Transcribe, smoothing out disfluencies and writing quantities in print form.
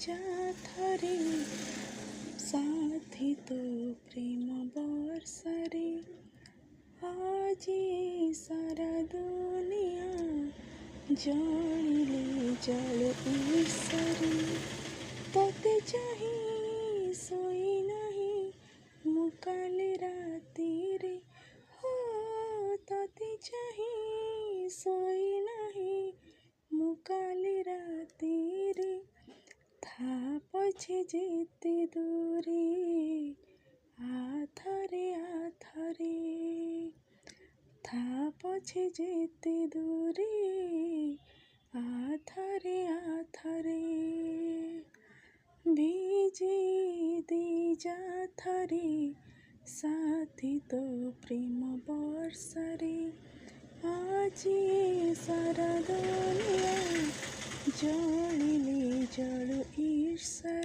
जा थरे साथी तो प्रेम बर्षारे आज सारा दुनिया जानिले जल ईर्षारे तोते चाही सोई नहीं मु काली राती रे हो तोते चाही सोई नहीं मु काली राती रे था पछे जेते दूरे आथरे था पछे जेते दूरे आथरे भिजे दी जा थरे साथी तो प्रेम बर्षारे आज सारा दुनिया जलिले जल ईर्षा।